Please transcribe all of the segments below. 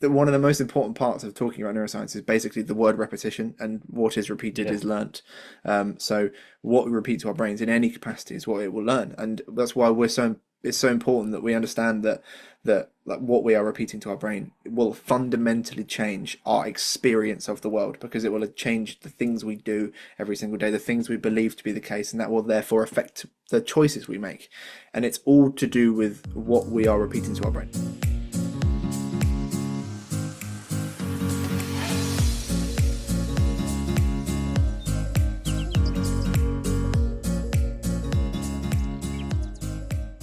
one of the most important parts of talking about neuroscience is basically the word repetition, and what is repeated Yeah. is learnt. So what we repeat to our brains in any capacity is what it will learn, and that's why it's so important that we understand that like what we are repeating to our brain will fundamentally change our experience of the world, because it will change the things we do every single day, the things we believe to be the case, and that will therefore affect the choices we make. And it's all to do with what we are repeating to our brain.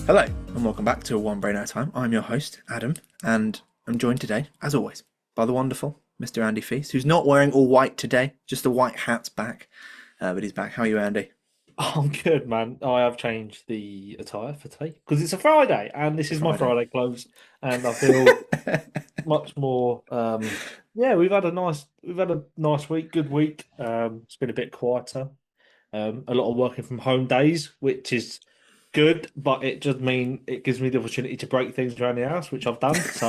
Hello, and welcome back to One Brain at a Time. I'm your host, Adam, and I'm joined today, as always, by the wonderful Mr. Andy Feist, who's not wearing all white today, just the white hat's back, but he's back. How are you, Andy? I'm good, man. I have changed the attire for today because it's a Friday and this is my Friday. Friday clothes, and I feel much more. Yeah, we've had a nice week, good week. It's been a bit quieter. A lot of working from home days, which is good, but it gives me the opportunity to break things around the house, which I've done. So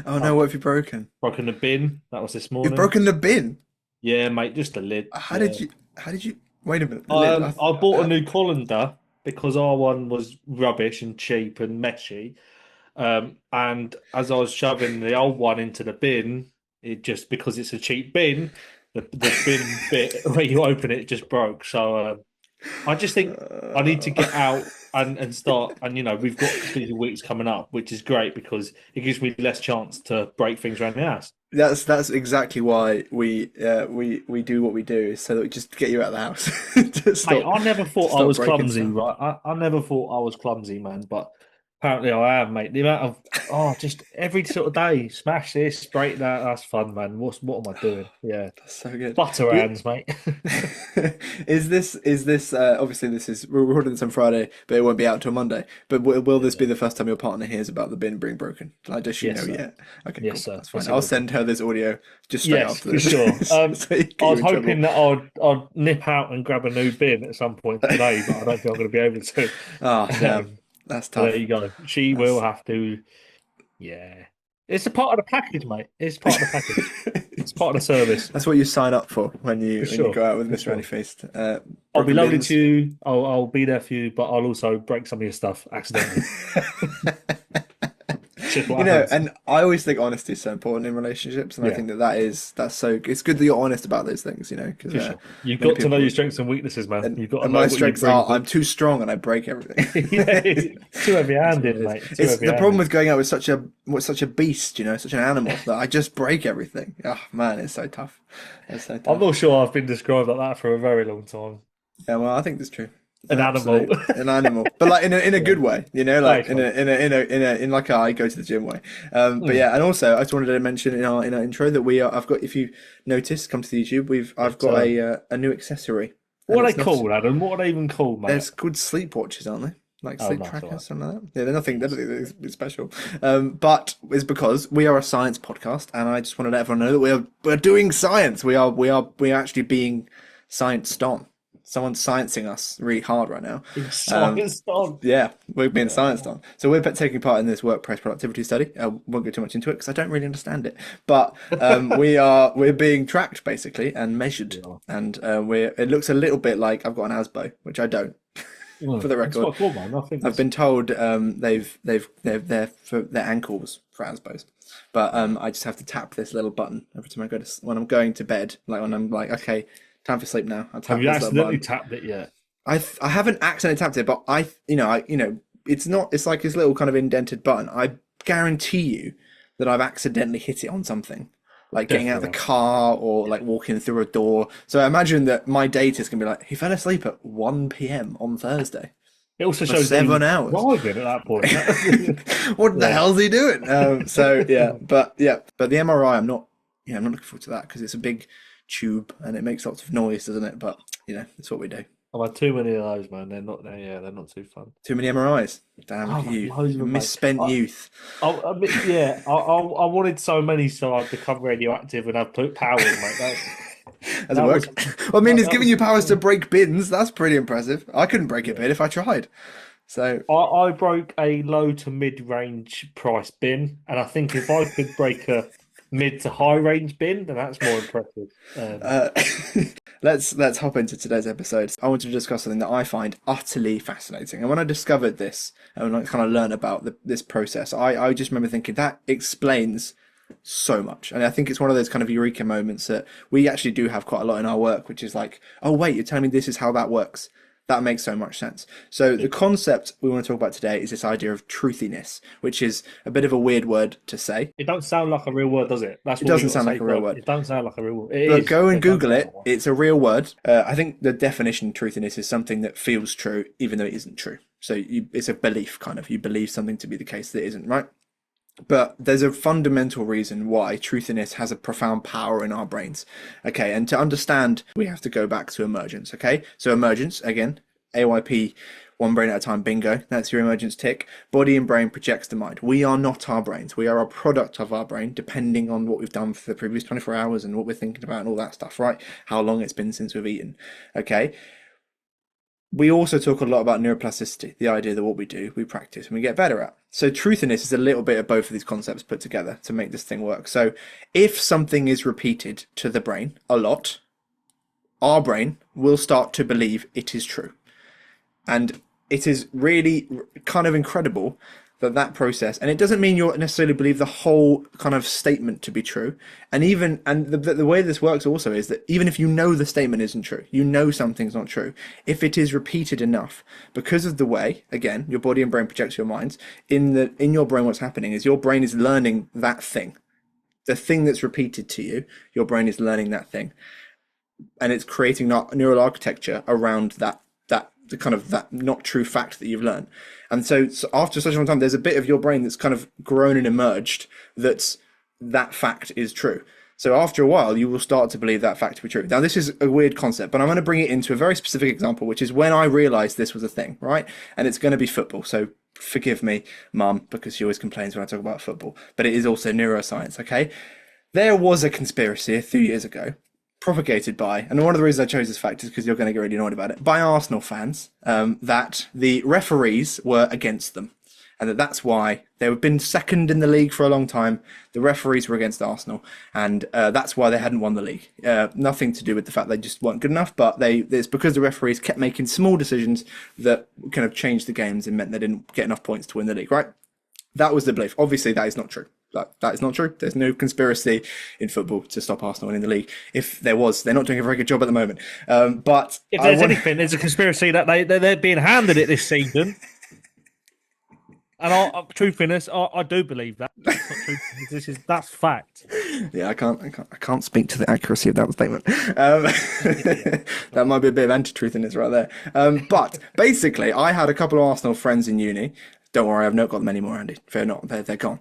Oh no, I've what have you broken? broken the bin. That was this You've morning. broken the bin. Yeah, mate, just the lid. How Yeah. did you? How did you? Wait a minute. The lid. I bought a new colander because our one was rubbish and cheap and meshy. And as I was shoving the old one into the bin, it just because it's a cheap bin, the bin bit where you open it just broke. So I just think I need to Uh, get out and start. And we've got busy weeks coming up, which is great because it gives me less chance to break things around the house. that's exactly why we do what we do, is so that we just get you out of the house to Mate, stop I never to thought I stop was breaking clumsy, stuff. right? I never thought I was clumsy, man, but apparently I am, mate. The amount of just every sort of day, smash this, break that. That's fun, man. What am I doing? Yeah, That's so good. butter Do hands, mate. is this obviously this is we're recording this on Friday, but it won't be out till Monday. But will this be Yeah. the first time your partner hears about the bin being broken? Like, does she know Yes, sir. yet? Okay, Yes, cool. sir. That's fine. Yes, it I'll will be. send her this audio just straight Yes, after for sure. this, so you I get you was in trouble. hoping that I'd nip out and grab a new bin at some point today, but I don't think I'm going to be able to. Oh damn, Um, that's but there tough. you go. She will That's have to. Yeah, it's a part of the package, mate. It's part of the package. It's part of the service, that's what you sign up for when for you sure. go out with For Mr. Andy sure. Feast. I'll be Broken loaded to bins. you. I'll be there for you, but I'll also break some of your stuff accidentally. It's just what happens. And I always think honesty is so important in relationships, and I Yeah, think that's so. It's good that you're honest about those things, because for sure. You've many got to know people, your strengths and weaknesses, man. and You've got to and know my what you strengths bring are to. I'm too strong and I break everything. Yeah, too That's what heavy-handed, it is. mate. Too It's the problem heavy-handed. with going out with such a beast, such an animal, that I just break everything. Oh man, it's so tough. It's so I'm tough. not sure I've been described like that for a very long time. Yeah, well, I think that's true. An animal. Absolutely, an animal, but like in a Yeah, good way, like nice one. in like a I go to the gym way. But Mm. yeah, and also I just wanted to mention in our intro that I've got, if you noticed, come to the YouTube, I've Yes, got sir. a new accessory, and What are it's they not. called, Adam? What are they even called, mate? It's called sleepwatches, aren't they? Like Oh, sleep no, it's all right. trackers, something like that. Yeah, they're nothing. They're Yes. nothing it's special. But it's because we are a science podcast, and I just want to let everyone know that we're doing science. We are actually being scienced on. Someone's sciencing us really hard right now. Being Um, science done. yeah, we're being scienced Oh. on. So we're taking part in this workplace productivity study. I won't go too much into it because I don't really understand it. But we're being tracked basically and measured, Yeah. and it looks a little bit like I've got an ASBO, which I don't, for the That's record. quite cool, man. I think I've that's been told they're for their ankles for ASBOs, but I just have to tap this little button every time I go to when I'm going to bed. Like when I'm like, okay, time for sleep now. I Have tap you this little accidentally button. tapped it yet? I haven't accidentally tapped it, but it's not. It's like this little kind of indented button. I guarantee you that I've accidentally hit it on something, like getting out of the Definitely. car or Yeah. like walking through a door. So I imagine that my data is gonna be like, he fell asleep at 1 p.m. on Thursday It also for shows that he was 7 hours. driving at that point. What the Yeah. hell's he doing? But the MRI, I'm not looking forward to that because it's a big tube and it makes lots of noise, doesn't it? But it's what we do. I've had too many of those, man. They're not too fun. Too many MRIs. Damn, Oh, look I've at had you, loads of you them, mate. misspent youth. I wanted so many so I'd become radioactive and have powers, mate. Has it That was worked? Well, I mean, it's that giving was. you powers to break bins. That's pretty impressive. I couldn't break a Yeah. bin if I tried. So, I broke a low to mid range price bin, and I think if I could break mid to high range bin, then that's more impressive. Uh, let's hop into today's episode. I want to discuss something that I find utterly fascinating. And when I discovered this and I kind of learned about this process, I just remember thinking that explains so much. And I think it's one of those kind of eureka moments that we actually do have quite a lot in our work, which is like, oh, wait, you're telling me this is how that works. That makes so much sense. So the concept we want to talk about today is this idea of truthiness, which is a bit of a weird word to say. It don't sound like a real word, does it? That's It what we doesn't got to sound like say a real first. word. It don't sound like a real word. It But is, go but and it don't Google sound like it. one. It's a real word. I think the definition of truthiness is something that feels true, even though it isn't true. So it's a belief, kind of. You believe something to be the case that isn't, right? But there's a fundamental reason why truthiness has a profound power in our brains. Okay, and to understand, we have to go back to emergence. Okay, so emergence, again, AYP, one brain at a time, bingo. That's your emergence tick. Body and brain projects the mind. We are not our brains. We are a product of our brain, depending on what we've done for the previous 24 hours and what we're thinking about and all that stuff, right? How long it's been since we've eaten. Okay, we also talk a lot about neuroplasticity, the idea that what we do, we practice and we get better at. So truthiness is a little bit of both of these concepts put together to make this thing work. So if something is repeated to the brain a lot, our brain will start to believe it is true. And it is really kind of incredible that process, and it doesn't mean you necessarily believe the whole kind of statement to be true. And the way this works also is that even if you know the statement isn't true, you know something's not true, if it is repeated enough, because of the way, again, your body and brain projects your minds, in your brain, what's happening is your brain is learning that thing. The thing that's repeated to you, your brain is learning that thing. And it's creating neural architecture around the kind of that not true fact that you've learned. And so after such a long time, there's a bit of your brain that's kind of grown and emerged that fact is true. So after a while, you will start to believe that fact to be true. Now, this is a weird concept, but I'm going to bring it into a very specific example, which is when I realized this was a thing, right? And it's going to be football. So forgive me, Mum, because she always complains when I talk about football, but it is also neuroscience, okay? There was a conspiracy a few years ago propagated by, and one of the reasons I chose this fact is because you're going to get really annoyed about it, by Arsenal fans, that the referees were against them. And that's why they've been second in the league for a long time. The referees were against Arsenal, and that's why they hadn't won the league. Nothing to do with the fact they just weren't good enough, but it's because the referees kept making small decisions that kind of changed the games and meant they didn't get enough points to win the league, right? That was the belief. Obviously, that is not true. That is not true. There's no conspiracy in football to stop Arsenal winning the league. If there was, they're not doing a very good job at the moment. But if there's anything, there's a conspiracy that they're being handed it this season. And truthiness, I do believe that. That's fact. Yeah, I can't speak to the accuracy of that statement. That might be a bit of anti-truthiness right there. But basically, I had a couple of Arsenal friends in uni. Don't worry, I've not got them anymore, Andy. Fear not, they're gone.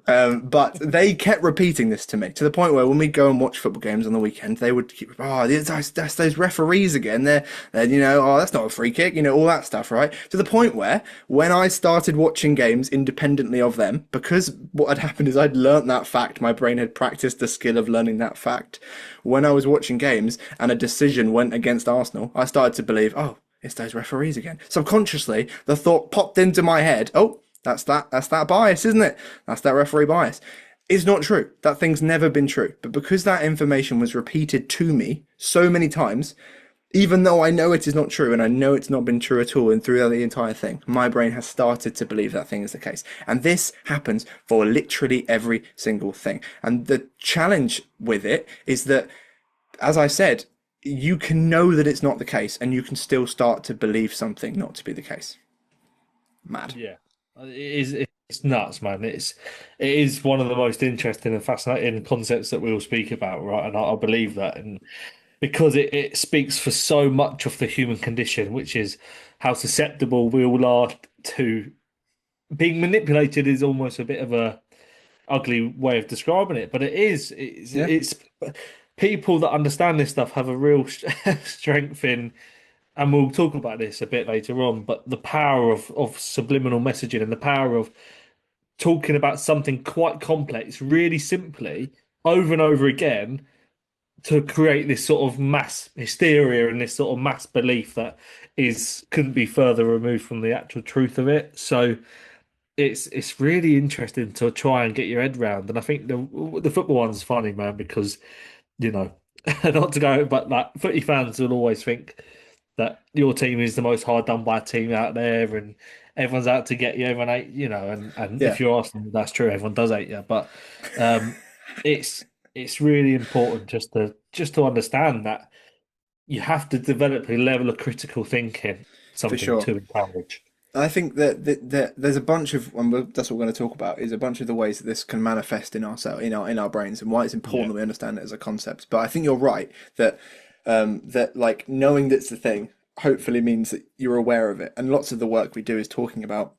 But they kept repeating this to me to the point where when we go and watch football games on the weekend, they would keep, that's those referees again. They're that's not a free kick, all that stuff, right? To the point where when I started watching games independently of them, because what had happened is I'd learnt that fact, my brain had practiced the skill of learning that fact. When I was watching games and a decision went against Arsenal, I started to believe, oh, it's those referees again. Subconsciously, the thought popped into my head, oh, that's that bias, isn't it? That's that referee bias. It's not true. That thing's never been true. But because that information was repeated to me so many times, even though I know it is not true and I know it's not been true at all and throughout the entire thing, my brain has started to believe that thing is the case. And this happens for literally every single thing. And the challenge with it is that, as I said, you can know that it's not the case and you can still start to believe something not to be the case. Mad. Yeah, it's nuts, man. It is one of the most interesting and fascinating concepts that we'll speak about, right? And I believe that, and because it speaks for so much of the human condition, which is how susceptible we all are to being manipulated, is almost a bit of a ugly way of describing it, but Yeah. it's people that understand this stuff have a real strength in, and we'll talk about this a bit later on, but the power of subliminal messaging and the power of talking about something quite complex really simply over and over again to create this sort of mass hysteria and this sort of mass belief that is couldn't be further removed from the actual truth of it. So it's really interesting to try and get your head round. And I think the football one's funny, man, because you know, not to go, but like footy fans will always think that your team is the most hard done by team out there, and everyone's out to get you. Everyone hate, and Yeah, if you're Arsenal, that's true. Everyone does hate you, but um, it's it's really important just to understand that you have to develop a level of critical thinking, for something sure. to encourage. I think that there's a bunch of, and that's what we're going to talk about, is a bunch of the ways that this can manifest in our in our brains, and why it's important Yeah, that we understand it as a concept. But I think you're right that that like knowing that's the thing hopefully means that you're aware of it. And lots of the work we do is talking about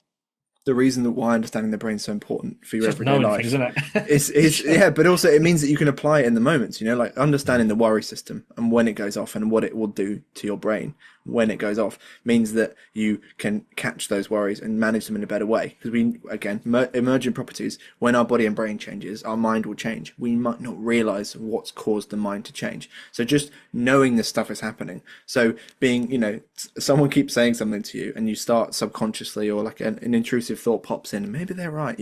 the reason that why understanding the brain is so important for it's your just everyday knowing things, life isn't it? is yeah, but also it means that you can apply it in the moments, like understanding the worry system and when it goes off and what it will do to your brain when it goes off means that you can catch those worries and manage them in a better way. Because we, again, emergent properties, when our body and brain changes, our mind will change. We might not realize what's caused the mind to change. So just knowing this stuff is happening. So being, someone keeps saying something to you and you start subconsciously, or like an intrusive thought pops in and maybe they're right,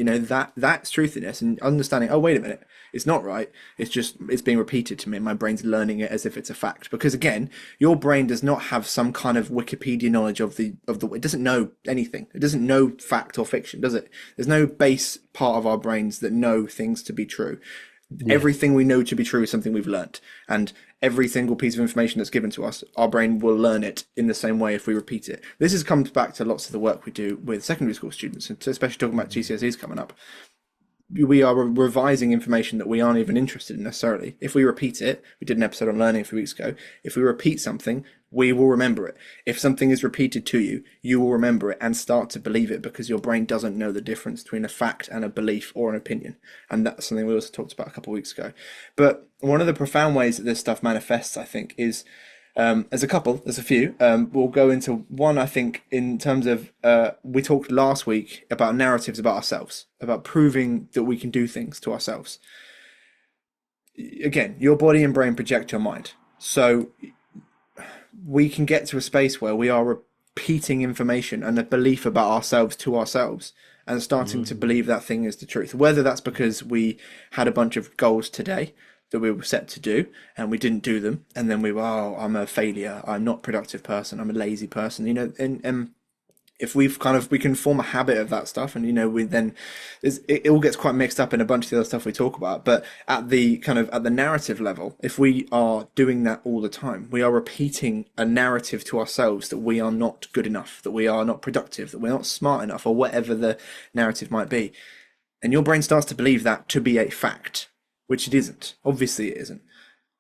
that's truthiness, and understanding, oh, wait a minute, it's not right. It's being repeated to me. My brain's learning it as if it's a fact. Because again, your brain does not have some kind of Wikipedia knowledge of the. It doesn't know anything. It doesn't know fact or fiction, does it? There's no base part of our brains that know things to be true. Yeah, Everything we know to be true is something we've learnt, and every single piece of information that's given to us, our brain will learn it in the same way if we repeat it. Comes back to lots of the work we do with secondary school students, and especially talking about GCSEs coming up. We are revising information that we aren't even interested in necessarily. If we repeat it, we did an episode on learning a few weeks ago. If we repeat something, we will remember it. If something is repeated to you, you will remember it and start to believe it, because your brain doesn't know the difference between a fact and a belief or an opinion. And that's something we also talked about a couple of weeks ago. But one of the profound ways that this stuff manifests, I think, is there's a few. We'll go into one, I think, in terms of we talked last week about narratives about ourselves, about proving that we can do things to ourselves. Again, your body and brain project your mind. So we can get to a space where we are repeating information and a belief about ourselves to ourselves and starting to mm, believe that thing is the truth. Whether that's because we had a bunch of goals today that we were set to do and we didn't do them, and then we were, oh, I'm a failure, I'm not a productive person, I'm a lazy person, and if we can form a habit of that stuff, and we then it all gets quite mixed up in a bunch of the other stuff we talk about. But at the narrative level, if we are doing that all the time, we are repeating a narrative to ourselves that we are not good enough, that we are not productive, that we're not smart enough, or whatever the narrative might be. And your brain starts to believe that to be a fact, which it isn't. Obviously it isn't.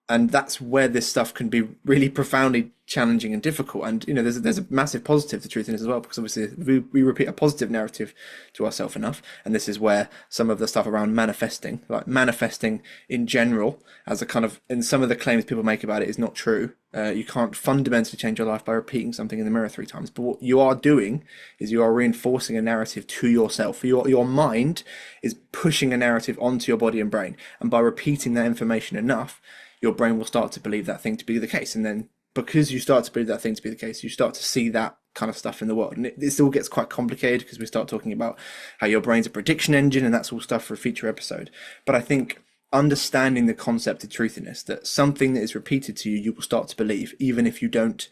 And that's where this stuff can be really profoundly challenging and difficult. And there's a massive positive to truthiness as well, because obviously we repeat a positive narrative to ourselves enough, and this is where some of the stuff around manifesting, like manifesting in general, as a kind of, and some of the claims people make about it is not true. You can't fundamentally change your life by repeating something in the mirror 3 times. But what you are doing is you are reinforcing a narrative to yourself. Your mind is pushing a narrative onto your body and brain, and by repeating that information enough, your brain will start to believe that thing to be the case. And then because you start to believe that thing to be the case, you start to see that kind of stuff in the world. And this all gets quite complicated because we start talking about how your brain's a prediction engine, and that's all stuff for a future episode. But I think understanding the concept of truthiness, that something that is repeated to you, you will start to believe, even if you don't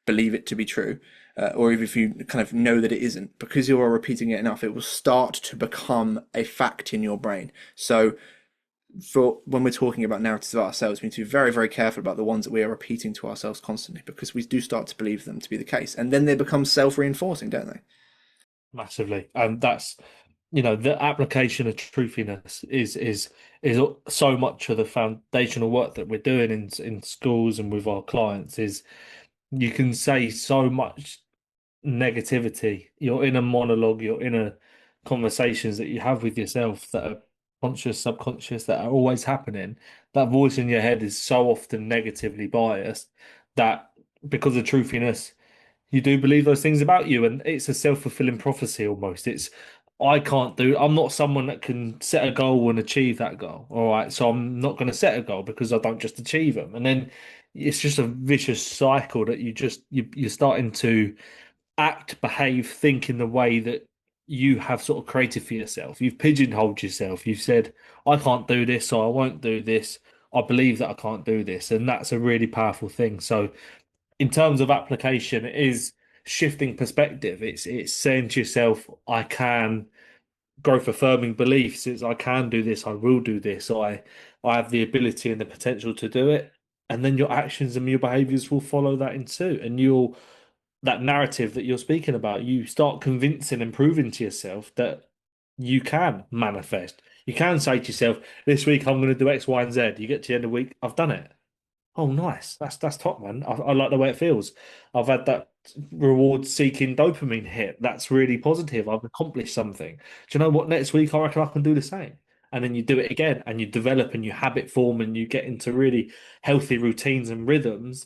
believe it to be true. Or if you kind of know that it isn't, because you are repeating it enough, it will start to become a fact in your brain. So for when we're talking about narratives of ourselves, we need to be very, very careful about the ones that we are repeating to ourselves constantly, because we do start to believe them to be the case, and then they become self-reinforcing, don't they? massively. And that's the application of truthiness is so much of the foundational work that we're doing in schools and with our clients. Is you can say so much negativity. You're in a monologue, you're in a conversations that you have with yourself that are conscious, subconscious, that are always happening. That voice in your head is so often negatively biased that because of truthiness, you do believe those things about you, and it's a self-fulfilling prophecy almost. I'm not someone that can set a goal and achieve that goal. All right, so I'm not going to set a goal because I don't just achieve them, and then it's just a vicious cycle that you're starting to act, behave, think in the way that you have sort of created for yourself. You've pigeonholed yourself. You've said, I can't do this, so I won't do this. I believe that I can't do this. And that's a really powerful thing. So, in terms of application, it is shifting perspective. It's saying to yourself, I can growth affirming beliefs. It's I can do this, I will do this, I have the ability and the potential to do it. And then your actions and your behaviors will follow that in suit. And you'll that narrative that you're speaking about, you start convincing and proving to yourself that you can manifest. You can say to yourself, this week I'm going to do X, Y, and Z. You get to the end of the week, I've done it. Oh, nice. That's top, man. I like the way it feels. I've had that reward-seeking dopamine hit. That's really positive. I've accomplished something. Do you know what? Next week, I reckon I can do the same. And then you do it again, and you develop and you habit form, and you get into really healthy routines and rhythms.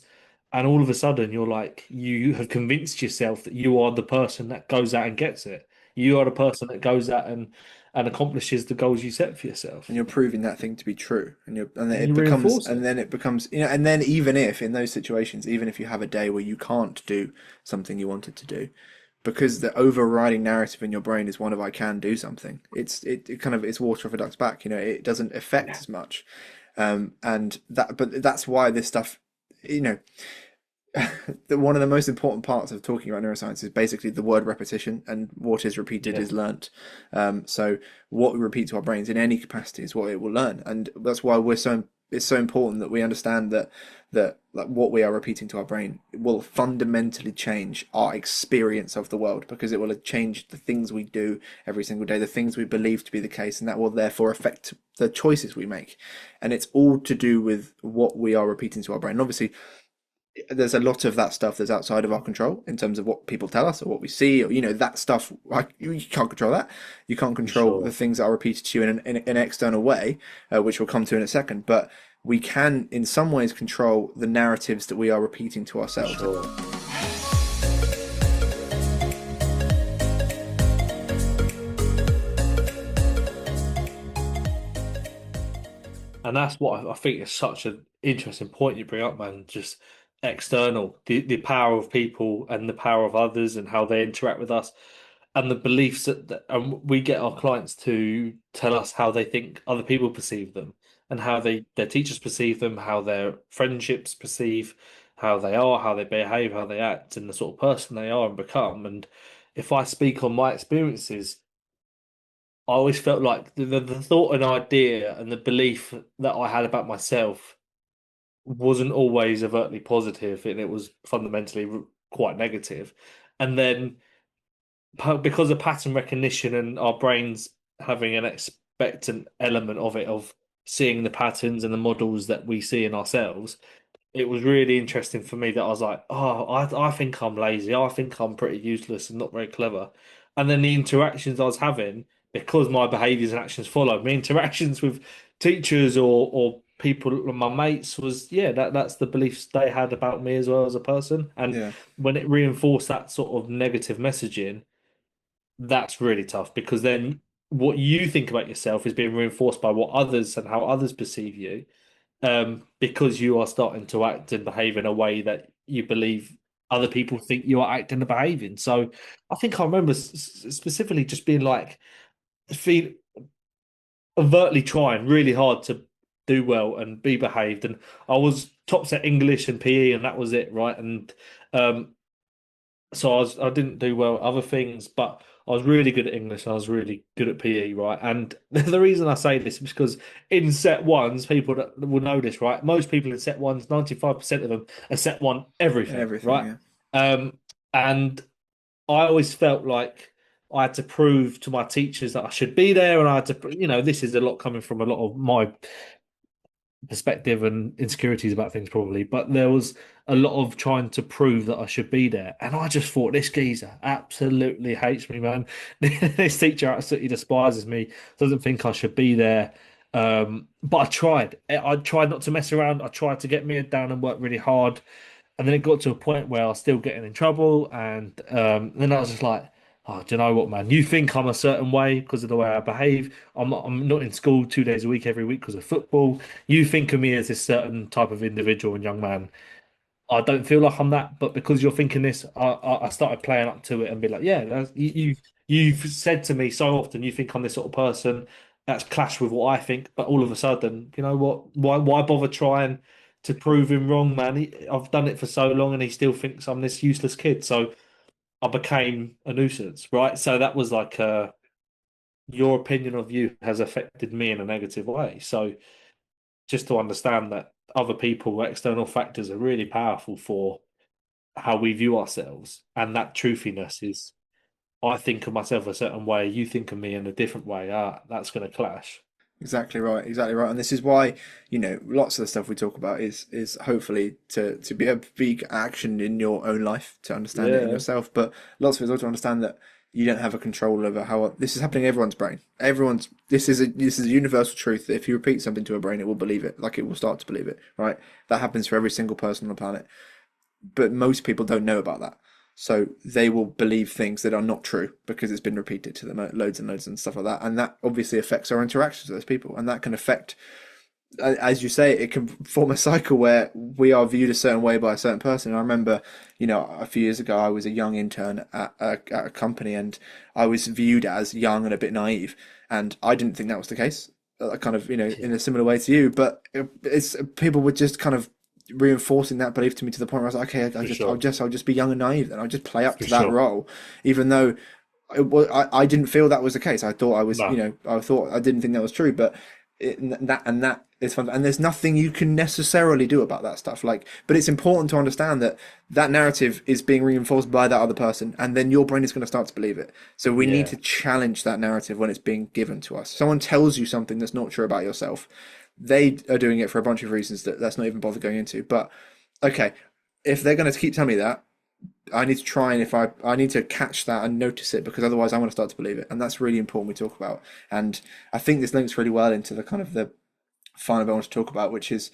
And all of a sudden, you're like, you have convinced yourself that you are the person that goes out and gets it. You are the person that goes out and accomplishes the goals you set for And yourself. you're proving that thing to be true, and then And you reinforce it. it becomes, and then even if in those situations, even if you have a day where you can't do something you wanted to do, because the overriding narrative in your brain is one of I can do something, it kind of it's water off a duck's back. It doesn't affect Yeah. as much, and but that's why this stuff, you know one of the most important parts of talking about neuroscience is basically the word repetition, and what is repeated Yeah. is learnt. So what we repeat to our brains in any capacity is what it will learn, and that's why it's so important that we understand that like what we are repeating to our brain will fundamentally change our experience of the world, because it will change the things we do every single day, the things we believe to be the case, and that will therefore affect the choices we make. And it's all to do with what we are repeating to our brain. Obviously, there's a lot of that stuff that's outside of our control in terms of what people tell us or what we see, or that stuff. You can't control that. You can't For control the sure. things that are repeated to you in an external way, which we'll come to in a second. But we can, in some ways, control the narratives that we are repeating to For ourselves. sure. And that's what I think is such an interesting point you bring up, man. Just external, the power of people and the power of others and how they interact with us, and the beliefs and we get our clients to tell us how they think other people perceive them, and how their teachers perceive them, how their friendships perceive how they are, how they behave, how they act, and the sort of person they are and become. And if I speak on my experiences, I always felt like the thought and idea and the belief that I had about myself wasn't always overtly positive, and it was fundamentally quite negative. And then because of pattern recognition and our brains having an expectant element of it, of seeing the patterns and the models that we see in ourselves, it was really interesting for me that I was like, oh, I think I'm lazy. I think I'm pretty useless and not very clever. And then the interactions I was having, because my behaviors and actions followed me, interactions with teachers or people, my mates, was yeah, that's the beliefs they had about me as well as a person. And Yeah, when it reinforced that sort of negative messaging, that's really tough, because then what you think about yourself is being reinforced by what others and how others perceive you, because you are starting to act and behave in a way that you believe other people think you are acting and behaving. So I think I remember specifically just being like, feel overtly trying really hard to do well and be behaved. And I was tops at English and PE, and that was it, right? And um, so I didn't do well at other things, but I was really good at English and I was really good at PE, right? And the reason I say this is because in set ones, people that will know this, right? Most people in set ones, 95% of them are set one and everything, everything. right? Yeah, Um, and I always felt like I had to prove to my teachers that I should be there, and I had to, this is a lot coming from a lot of my perspective and insecurities about things probably, but there was a lot of trying to prove that I should be there. And I just thought this geezer absolutely hates me, man. This teacher absolutely despises me, doesn't think I should be there. But I tried. I tried not to mess around. I tried to get me head down and work really hard. And then it got to a point where I was still getting in trouble. And then I was just like, oh, do you know what, man? You think I'm a certain way because of the way I behave. I'm not in school 2 days a week every week because of football. You think of me as this certain type of individual and young man. I don't feel like I'm that, but because you're thinking this, I started playing up to it and be like, yeah, you've said to me so often, you think I'm this sort of person that's clashed with what I think, but all of a sudden, you know what? Why bother trying to prove him wrong, man? I've done it for so long, and he still thinks I'm this useless kid. So I became a nuisance, right? So that was like, your opinion of you has affected me in a negative way. So just to understand that other people, external factors, are really powerful for how we view ourselves, and that truthiness is, I think of myself a certain way, you think of me in a different way. That's going to clash. Exactly right, exactly right. And this is why, lots of the stuff we talk about is hopefully to be a big action in your own life, to understand it in Yeah, yourself. But lots of it is also to understand that you don't have a control over how this is happening in everyone's brain. This is a universal truth that if you repeat something to a brain, it will believe it, like it will start to believe it, right? That happens for every single person on the planet. But most people don't know about that. So they will believe things that are not true because it's been repeated to them loads and loads and stuff like that. And that obviously affects our interactions with those people. And that can affect, as you say, it can form a cycle where we are viewed a certain way by a certain person. I remember, a few years ago, I was a young intern at a company, and I was viewed as young and a bit naive. And I didn't think that was the case, kind of, in a similar way to you. But it's people were just kind of reinforcing that belief to me to the point where I was like, okay, for sure, I'll just be young and naive, then I'll just play up for to that sure. role, even though I didn't feel that was the case. I thought I was, No, I thought I didn't think that was true, but that is fun, and there's nothing you can necessarily do about that stuff. Like, but it's important to understand that that narrative is being reinforced by that other person, and then your brain is going to start to believe it. So we need yeah, to challenge that narrative when it's being given to us. Someone tells you something that's not true about yourself. They are doing it for a bunch of reasons that's not even bother going into. But okay, if they're going to keep telling me that, I need to try, and if I need to catch that and notice it, because otherwise I'm going to start to believe it, and that's really important we talk about. And I think this links really well into the kind of the final bit I want to talk about, which is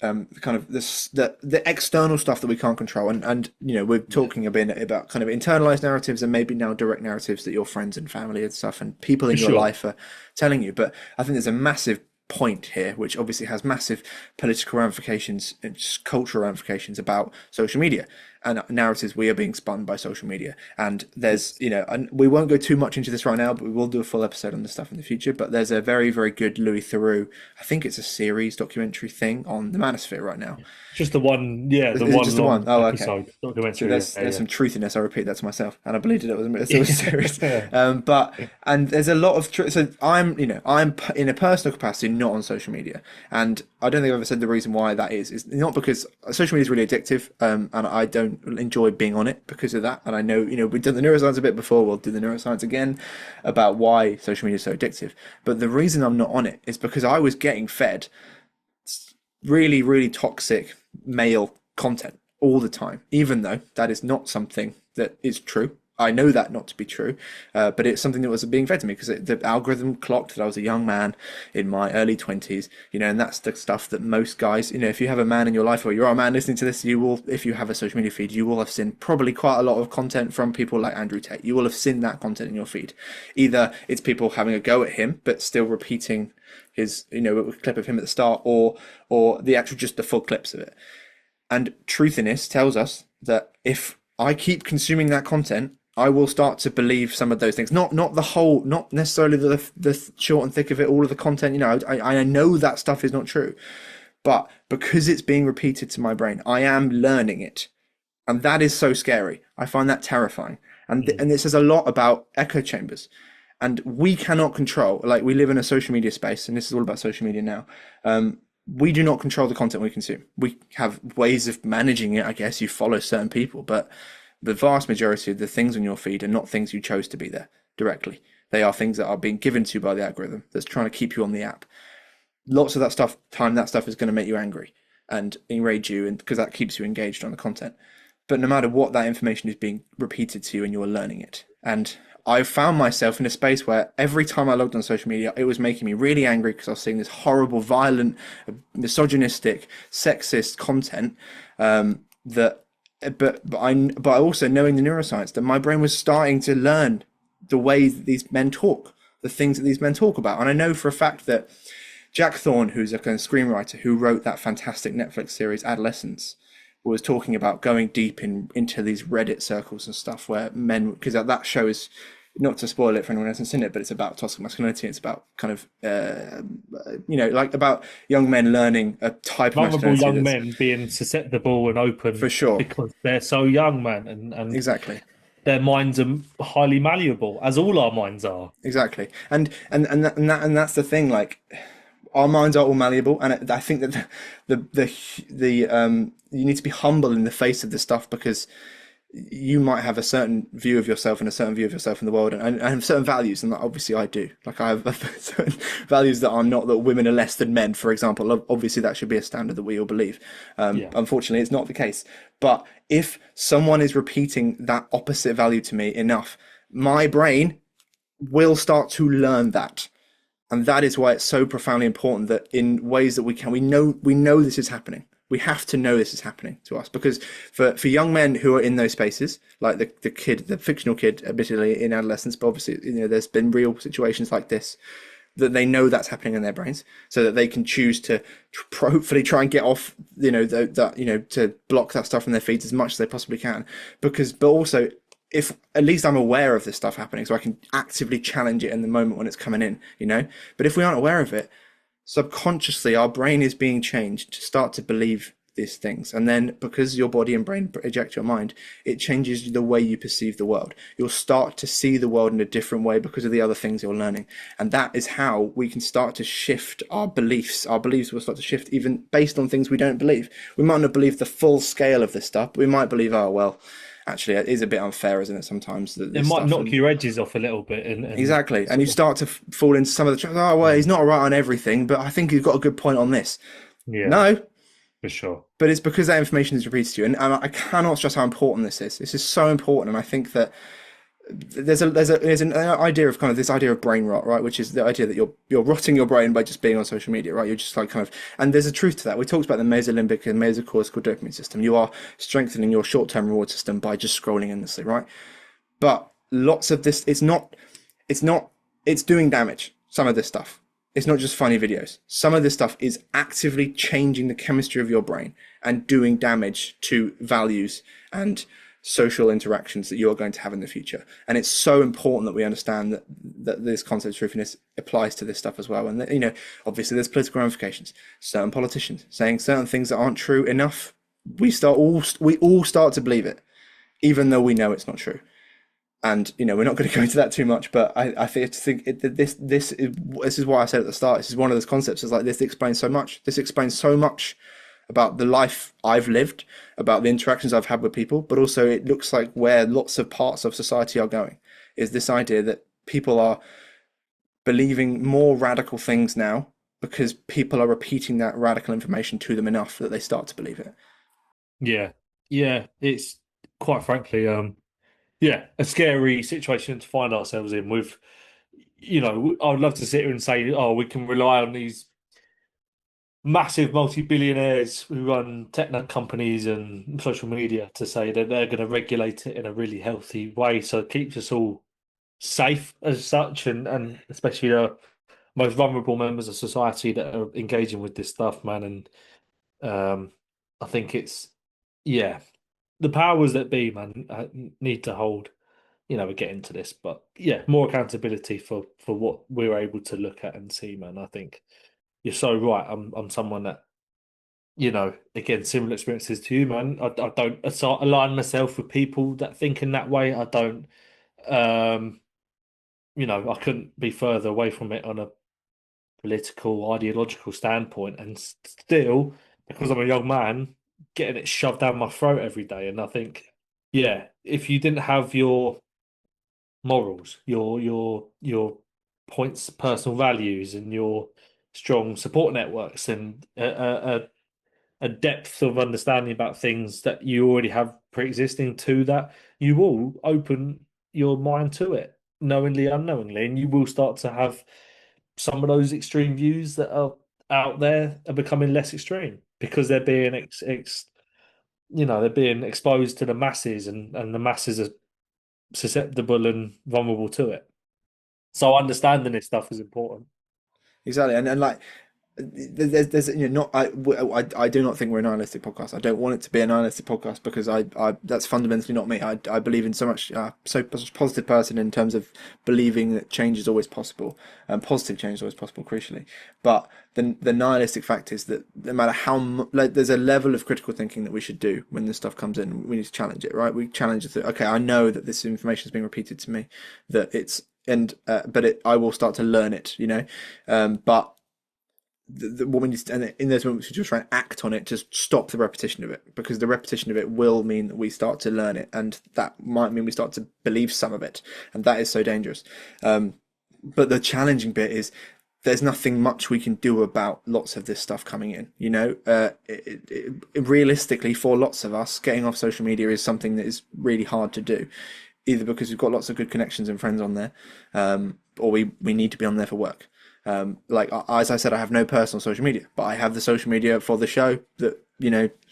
kind of the external stuff that we can't control, and we're yeah, talking a bit about kind of internalized narratives and maybe now direct narratives that your friends and family and stuff and people for in your sure. life are telling you. But I think there's a massive point here, which obviously has massive political ramifications and just cultural ramifications about social media and narratives we are being spun by social media. And there's, and we won't go too much into this right now, but we will do a full episode on this stuff in the future. But there's a very, very good Louis Theroux, I think it's a series documentary thing on the Manosphere right now. Just the one, yeah, the Is it one just the one? long Oh, okay. episode So documentary. there's Yeah, there's yeah, some truthiness. I repeat that to myself, and I believed it was serious. yeah. But and there's a lot of truth. So I'm in a personal capacity, not on social media, and I don't think I've ever said the reason why that is. It's not because social media is really addictive, and I don't enjoy being on it because of that. And I know we've done the neuroscience a bit before. We'll do the neuroscience again about why social media is so addictive. But the reason I'm not on it is because I was getting fed really, really toxic male content all the time, even though that is not something that is true. I know that not to be true, but it's something that was being fed to me because the algorithm clocked that I was a young man in my early 20s, and that's the stuff that most guys, if you have a man in your life or you're a man listening to this, you will, if you have a social media feed, you will have seen probably quite a lot of content from people like Andrew Tate. You will have seen that content in your feed. Either it's people having a go at him, but still repeating his, a clip of him at the start, or the actual, just the full clips of it. And Truthiness tells us that if I keep consuming that content, I will start to believe some of those things. Not the whole, not necessarily the short and thick of it, all of the content. I know that stuff is not true, but because it's being repeated to my brain, I am learning it, and that is so scary. I find that terrifying, Mm. and it says a lot about echo chambers. And we cannot control, like, we live in a social media space, and this is all about social media now. We do not control the content we consume. We have ways of managing it, I guess. You follow certain people, but the vast majority of the things on your feed are not things you chose to be there directly. They are things that are being given to you by the algorithm that's trying to keep you on the app. Lots of that stuff is going to make you angry and enrage you, and because that keeps you engaged on the content. But no matter what, that information is being repeated to you and you're learning it. And I found myself in a space where every time I logged on social media, it was making me really angry because I was seeing this horrible, violent, misogynistic, sexist content. That, but I also, knowing the neuroscience, that my brain was starting to learn the way that these men talk, the things that these men talk about. And I know for a fact that Jack Thorne, who's a kind of screenwriter who wrote that fantastic Netflix series Adolescence, was talking about going deep into these Reddit circles and stuff where men, because that show is not to spoil it for anyone who hasn't seen it, but it's about toxic masculinity. It's about kind of, like about young men learning a type of Vulnerable masculinity young that's men being susceptible and for open sure, because they're so young, man, and exactly. their minds are highly malleable, as all our minds are. Exactly, and that's the thing. Like, our minds are all malleable, and I think that the you need to be humble in the face of this stuff, because you might have a certain view of yourself and a certain view of yourself in the world, and have certain values, and obviously I do. Like, I have certain values that are not that women are less than men, for example. Obviously, that should be a standard that we all believe. Yeah. Unfortunately, it's not the case. But if someone is repeating that opposite value to me enough, my brain will start to learn that. And that is why it's so profoundly important that in ways that we know this is happening. We have to know this is happening to us, because for young men who are in those spaces, like the fictional kid, admittedly in adolescence, but obviously, there's been real situations like this, that they know that's happening in their brains, so that they can choose to hopefully try and get off, to block that stuff from their feet as much as they possibly can, but also, if at least I'm aware of this stuff happening, so I can actively challenge it in the moment when it's coming in. But if we aren't aware of it, subconsciously our brain is being changed to start to believe these things, and then because your body and brain project your mind, it changes the way you perceive the world. You'll start to see the world in a different way because of the other things you're learning, and that is how we can start to shift our beliefs will start to shift, even based on things we don't believe. We might not believe the full scale of this stuff, but we might believe, oh well, actually it is a bit unfair, isn't it, sometimes, that It this might stuff. knock And your edges off a little bit and exactly, and you sort of, start to fall into some of the oh well, he's mm, not right on everything, but I think he's got a good point on this. yeah, No, for sure. but it's because that information is repeated to you, and I cannot stress how important this is. This is so important, and I think that there's an idea of kind of this idea of brain rot, right? Which is the idea that you're rotting your brain by just being on social media, right? You're just like kind of, and there's a truth to that. We talked about the mesolimbic and mesocortical dopamine system. You are strengthening your short-term reward system by just scrolling endlessly, right? But lots of this, it's doing damage. Some of this stuff. It's not just funny videos. Some of this stuff is actively changing the chemistry of your brain and doing damage to values and social interactions that you are going to have in the future. And it's so important that we understand that this concept of truthiness applies to this stuff as well. And that, obviously there's political ramifications. Certain politicians saying certain things that aren't true enough, we all start to believe it, even though we know it's not true. And we're not going to go into that too much, but I think this is why I said at the start. This is one of those concepts. Is like, this explains so much. This explains so much about the life I've lived, about the interactions I've had with people, but also it looks like where lots of parts of society are going. Is this idea that people are believing more radical things now because people are repeating that radical information to them enough that they start to believe it. Yeah, yeah. It's quite frankly, yeah, a scary situation to find ourselves in. With, I would love to sit here and say, oh, we can rely on these massive multi-billionaires who run tech companies and social media to say that they're going to regulate it in a really healthy way, so it keeps us all safe as such, and especially the most vulnerable members of society that are engaging with this stuff, man. And I think it's, yeah, the powers that be, man, need to hold. We get into this, but yeah, more accountability for what we're able to look at and see, man. I think you're so right. I'm someone that, again, similar experiences to you, man. I don't align myself with people that think in that way. I don't, um, I couldn't be further away from it on a political, ideological standpoint, and still, because I'm a young man, getting it shoved down my throat every day. And I think, yeah, if you didn't have your morals, your points, personal values, and your strong support networks, and a depth of understanding about things that you already have pre-existing to that, you will open your mind to it, knowingly, unknowingly, and you will start to have some of those extreme views that are out there are becoming less extreme because they're being they're being exposed to the masses, and the masses are susceptible and vulnerable to it. So understanding this stuff is important. Exactly, and like, there's not I do not think we're a nihilistic podcast. I don't want it to be a nihilistic podcast because I that's fundamentally not me. I believe in so much positive person in terms of believing that change is always possible and positive change is always possible, crucially. But the nihilistic fact is that no matter like there's a level of critical thinking that we should do when this stuff comes in. We need to challenge it, right? We challenge it. Okay, I know that this information is being repeated to me, that it's and but I will start to learn it, but what we need to, and in those moments we just try and act on it to stop the repetition of it, because the repetition of it will mean that we start to learn it, and that might mean we start to believe some of it, and that is so dangerous. But the challenging bit is there's nothing much we can do about lots of this stuff coming in. Realistically, for lots of us, getting off social media is something that is really hard to do, either because we've got lots of good connections and friends on there, or we need to be on there for work. Like as I said, I have no personal social media, but I have the social media for the show that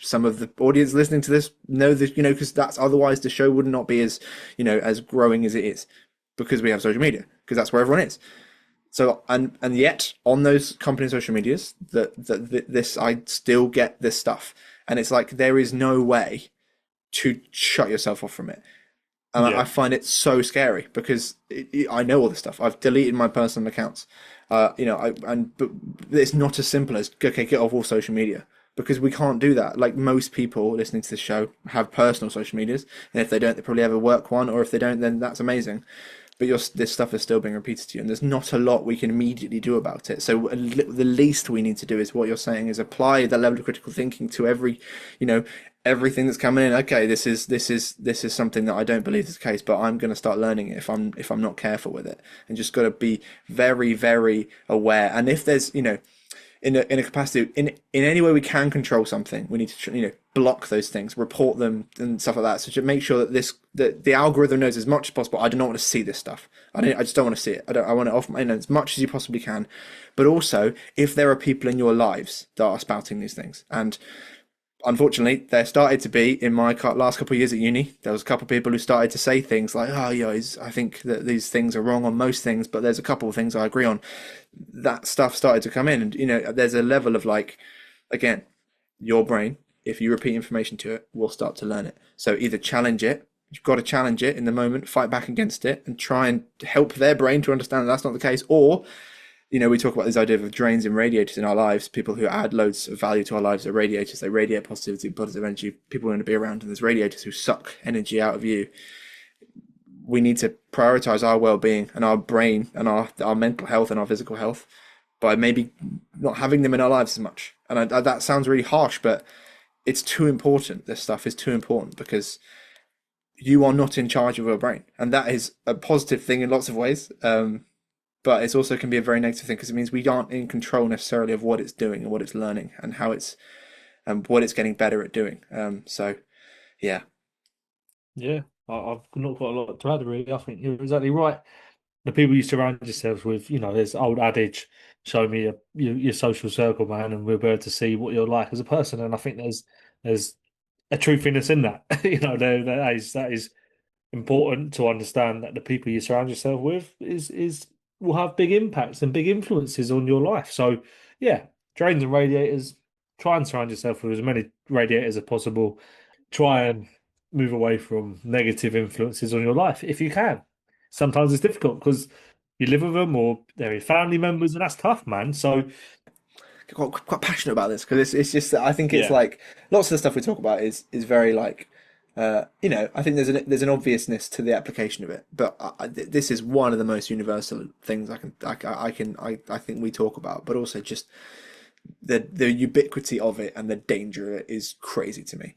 some of the audience listening to this know that, because that's otherwise the show would not be as as growing as it is, because we have social media, because that's where everyone is. So and yet on those company social medias that this I still get this stuff, and it's like there is no way to shut yourself off from it. And I Yeah. find it so scary because I know all this stuff. I've deleted my personal accounts. But it's not as simple as okay, get off all social media, because we can't do that. Like, most people listening to this show have personal social medias, and if they don't, they probably have a work one, or if they don't, then that's amazing. But this stuff is still being repeated to you, and there's not a lot we can immediately do about it. So the least we need to do is what you're saying, is apply the level of critical thinking to everything that's coming in. Okay, this is something that I don't believe is the case, but I'm going to start learning it if I'm not careful with it, and just got to be very, very aware. And if there's in a capacity in any way we can control something, we need to block those things, report them, and stuff like that. So to make sure that the algorithm knows as much as possible. I do not want to see this stuff. I just don't want to see it. I want it off my as much as you possibly can. But also, if there are people in your lives that are spouting these things, and unfortunately, there started to be in my last couple of years at uni. There was a couple of people who started to say things like, "Oh, yeah, I think that these things are wrong on most things, but there's a couple of things I agree on." That stuff started to come in, and there's a level of, like, again, your brain, if you repeat information to it, will start to learn it. So either challenge it. You've got to challenge it in the moment, fight back against it, and try and help their brain to understand that that's not the case, or we talk about this idea of drains and radiators in our lives. People who add loads of value to our lives are radiators. They radiate positivity, positive energy. People want to be around, and there's radiators who suck energy out of you. We need to prioritize our well-being and our brain and our mental health and our physical health by maybe not having them in our lives as much. And that sounds really harsh, but it's too important. This stuff is too important, because you are not in charge of your brain, and that is a positive thing in lots of ways. But it also can be a very negative thing, because it means we aren't in control necessarily of what it's doing and what it's learning and how it's what it's getting better at doing. So yeah. Yeah, I've not got a lot to add, really. I think you're exactly right. The people you surround yourselves with, there's old adage, show me your social circle, man, and we'll be able to see what you're like as a person. And I think there's a truthiness in that. That is important to understand, that the people you surround yourself with is will have big impacts and big influences on your life. So yeah, drains and radiators. Try and surround yourself with as many radiators as possible. Try and move away from negative influences on your life if you can. Sometimes it's difficult because you live with them or they're your family members, and that's tough, man. So Quite passionate about this, because it's just that I think it's yeah, like lots of the stuff we talk about is very, like, I think there's an obviousness to the application of it, but this is one of the most universal things I think we talk about, but also just the ubiquity of it and the danger of it is crazy to me.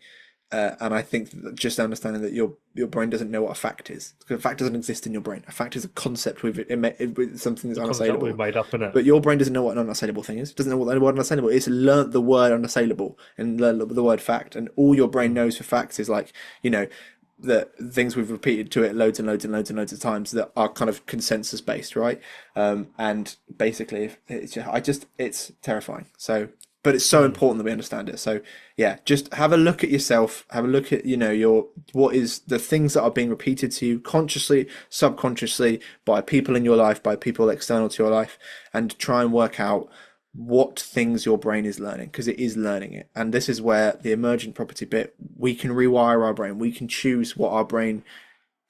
And I think that just understanding that your brain doesn't know what a fact is, because a fact doesn't exist in your brain. A fact is a concept with something that's the concept we've unassailable. made up in it. But your brain doesn't know what an unassailable thing is. It doesn't know what the word unassailable is. It's learnt the word unassailable and learned the word fact. And all your brain knows for facts is, like, the things we've repeated to it loads and loads and loads and loads of times that are kind of consensus based, right? And basically, it's terrifying. So, but it's so Mm. important that we understand it. So yeah, just have a look at yourself. Have a look at what is the things that are being repeated to you consciously, subconsciously, by people in your life, by people external to your life, and try and work out what things your brain is learning, because it is learning it. And this is where the emergent property bit, we can rewire our brain. We can choose what our brain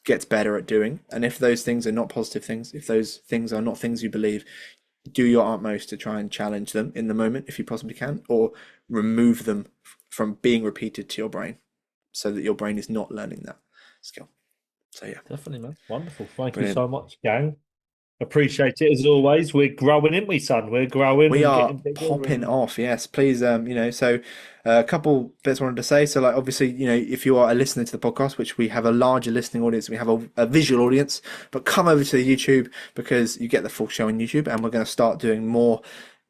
gets better at doing. And if those things are not positive things, if those things are not things you believe, do your utmost to try and challenge them in the moment if you possibly can, or remove them from being repeated to your brain so that your brain is not learning that skill. So yeah, Definitely, man. Wonderful. Thank you brilliant. so much, gang. Appreciate it as always. We're growing, aren't we, son? We're growing We and are getting bigger popping and off, yes. Please, so a couple bits I wanted to say. So, like, obviously, if you are a listener to the podcast, which we have a larger listening audience, we have a visual audience, but come over to the YouTube because you get the full show on YouTube, and we're going to start doing more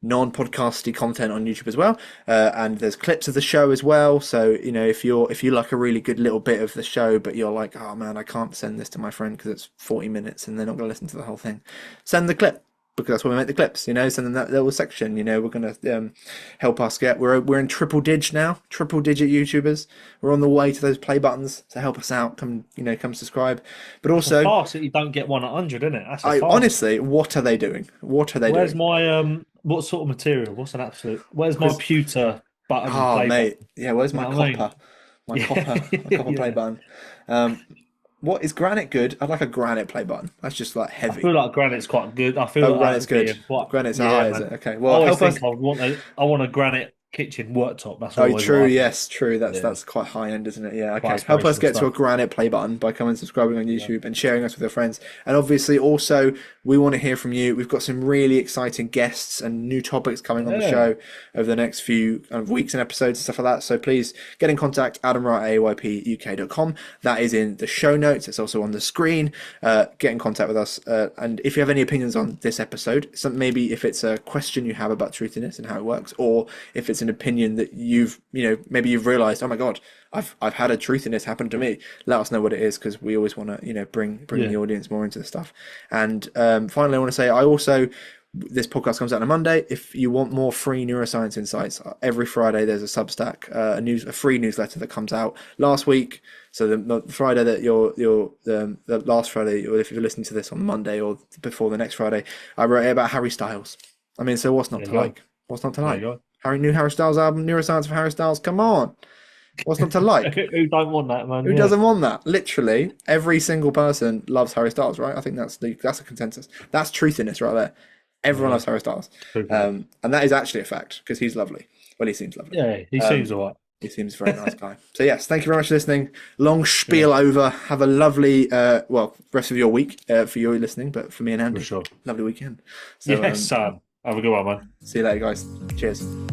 non-podcasty content on YouTube as well. And there's clips of the show as well. So, if you like a really good little bit of the show, but you're like, oh man, I can't send this to my friend because it's 40 minutes and they're not going to listen to the whole thing, send the clip. Because that's why we make the clips, send them that little section. We're going to help us get. We're in triple digit now, triple digit YouTubers. We're on the way to those play buttons, so help us out. Come subscribe. But it's a also, farce that you don't get one at 100, isn't it? That's a I farce. honestly, what are they doing? What are they Where's doing? my what sort of material? What's an absolute? Where's my pewter button Oh, play mate, button? yeah. Where's You my know what I copper? mean? My copper, Yeah, my copper play yeah. button. What is granite good? I'd like a granite play button. That's just like I heavy. feel like granite's quite good. I feel Oh, like that granite's would be good. a quite Granite's a yeah, high, is man. it? Okay. I Well, always help think us. I want a granite kitchen worktop. That's Oh, always true. what I think. Yes, true. That's Yeah, that's quite high end, isn't it? Yeah. quite Okay. Help us aspirational get to a stuff. granite play button by coming and subscribing on Yeah. YouTube and sharing us with your friends. And obviously, also, we want to hear from you. We've got some really exciting guests and new topics coming on the Yeah, show over the next few weeks and episodes and stuff like that. So please get in contact. AdamWright@aypuk.com. That is in the show notes. It's also on the screen. Get in contact with us. And if you have any opinions on this episode, maybe if it's a question you have about truthiness and how it works, or if it's an opinion that maybe you've realized, oh my God, I've had a truthiness happen to me. Let us know what it is, because we always want to bring yeah. the audience more into the stuff. And finally, I want to say this podcast comes out on a Monday. If you want more free neuroscience insights, every Friday there's a Substack, a free newsletter that comes out. Last week, so the Friday that the last Friday, or if you're listening to this on Monday or before the next Friday, I wrote about Harry Styles. I mean, so what's not There to you go. like? What's not to There you like? go. New Harry Styles album, Neuroscience of Harry Styles. Come on, what's not to like? Who don't want that, man? Who Yeah, doesn't want that? Literally, every single person loves Harry Styles, right? I think that's a consensus. That's truthiness right there. there Everyone you loves go. Harry Styles, True for that. and that is actually a fact because he's lovely. Well, he seems lovely. Yeah, he seems Um, all he seems a very nice guy. So yes, thank you very much for listening. Long right. spiel over. Have a lovely rest of your week for you listening, but for me and For Andy, sure. lovely weekend. So Yes, son. Have a good one, man. see you later, guys. Cheers.